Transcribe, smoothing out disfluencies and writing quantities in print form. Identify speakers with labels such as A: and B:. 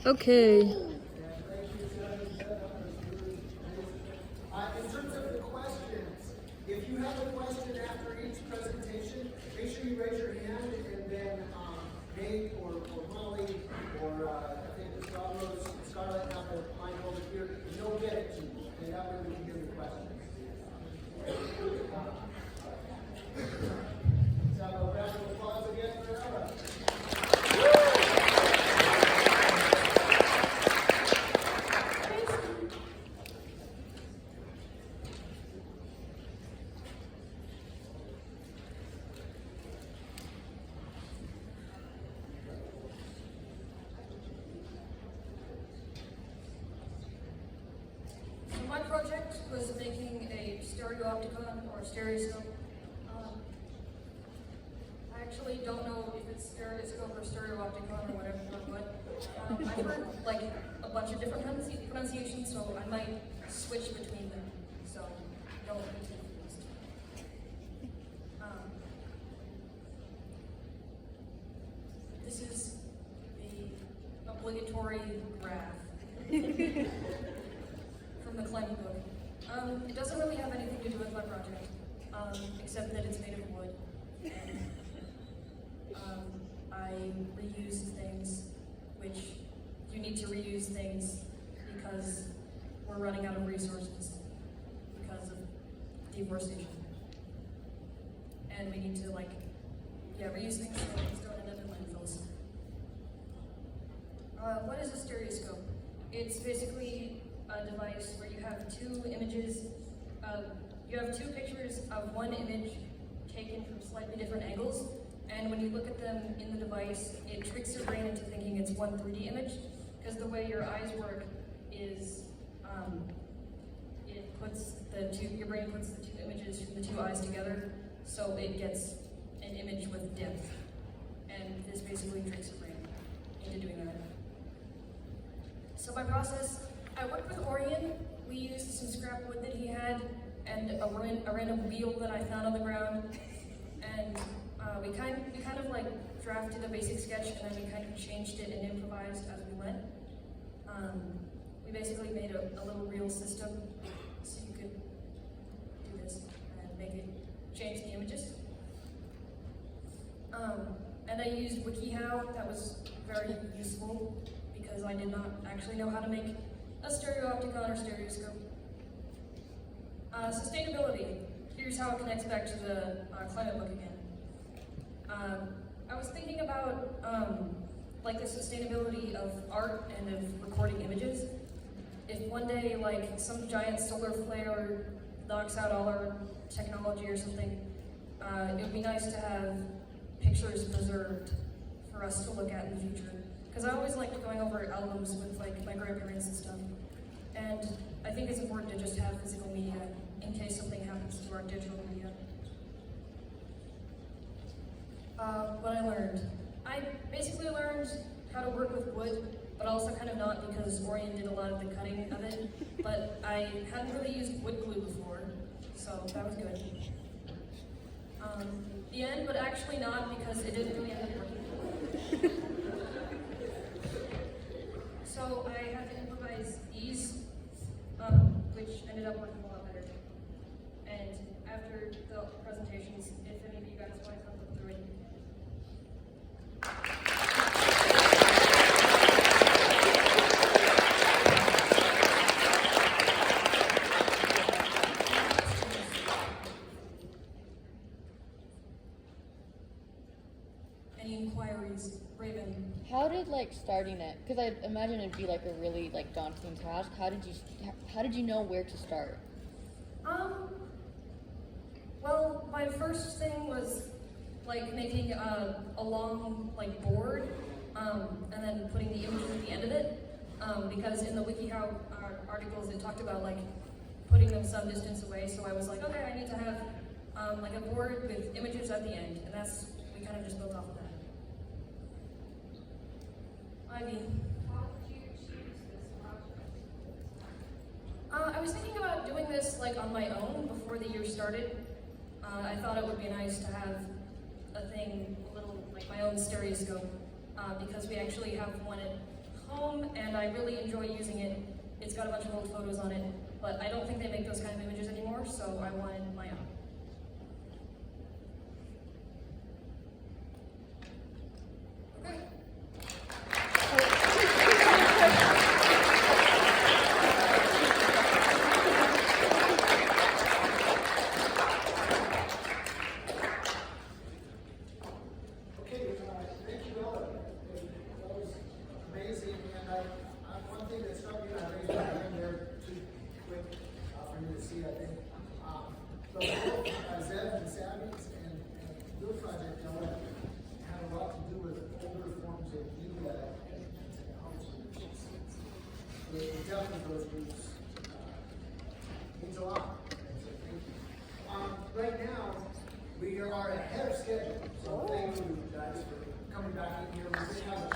A: Okay.
B: In terms of the questions, if you have a question after each presentation, make sure you raise your hand, and then Nate or Molly or I think Scarlett have the mic over here, and they'll get it to you, and that way we can hear the questions. Let's have a round of applause again for Ella.
C: My project was making a Stereoopticon or stereoscope. I actually don't know if it's stereoscope or Stereoopticon or whatever, but I've heard like a bunch of different pronunciations, so I might switch between them. So don't be confused. This is the obligatory graph. From the climbing book. It doesn't really have anything to do with my project, except that it's made of wood. And I reuse things, which you need to reuse things because we're running out of resources because of deforestation. And we need to reuse things so things don't end up in landfills. What is a stereoscope? It's basically a device where you have two images, you have two pictures of one image taken from slightly different angles, and when you look at them in the device, it tricks your brain into thinking it's one 3D image, because the way your eyes work is your brain puts the two images from the two eyes together, so it gets an image with depth, and this basically tricks your brain into doing that. So my process, I worked with Orion. We used some scrap wood that he had and a random wheel that I found on the ground, and we kind of like drafted a basic sketch, and then we kind of changed it and improvised as we went. We basically made a little reel system so you could do this and change the images. And I used WikiHow. That was very useful because I did not actually know how to make a Stereoopticon or stereoscope. Sustainability. Here's how it connects back to the climate book again. I was thinking about the sustainability of art and of recording images. If one day some giant solar flare knocks out all our technology or something, it would be nice to have pictures preserved for us to look at in the future. Because I always liked going over albums with my grandparents and stuff. And I think it's important to just have physical media in case something happens to our digital media. What I learned. I basically learned how to work with wood, but also kind of not because Orion did a lot of the cutting of it. But I hadn't really used wood glue before, so that was good. The end, but actually not because it didn't really end up working. So I had to improvise these, which ended up working a lot better. And after the presentations, if any of you guys want to come look through it. Any inquiries? Raven?
A: How did starting it? Because I imagine it'd be a really daunting task. How did you know where to start?
C: Well, my first thing was making a long board, and then putting the images at the end of it. Because in the WikiHow articles it talked about putting them some distance away. So I was like, okay, I need to have a board with images at the end, and we kind of just built off of that. Ivy.
D: How did you choose this project?
C: I was thinking about doing this on my own before the year started. I thought it would be nice to have a thing, a little my own stereoscope, because we actually have one at home, and I really enjoy using it. It's got a bunch of old photos on it, but I don't think they make those kind of images anymore, so I wanted my own. Okay.
B: Okay, thank you, Ella. That was amazing, and one thing that struck me, and I raised my hand there too quick for you to see, I think. The both Zev and Savvy's and your project, Ella, had a lot to do with older forms of media and technology. The depth of those groups means a lot. So thank you. Right now, we are ahead of schedule, so thank you guys for coming back in here. We did have a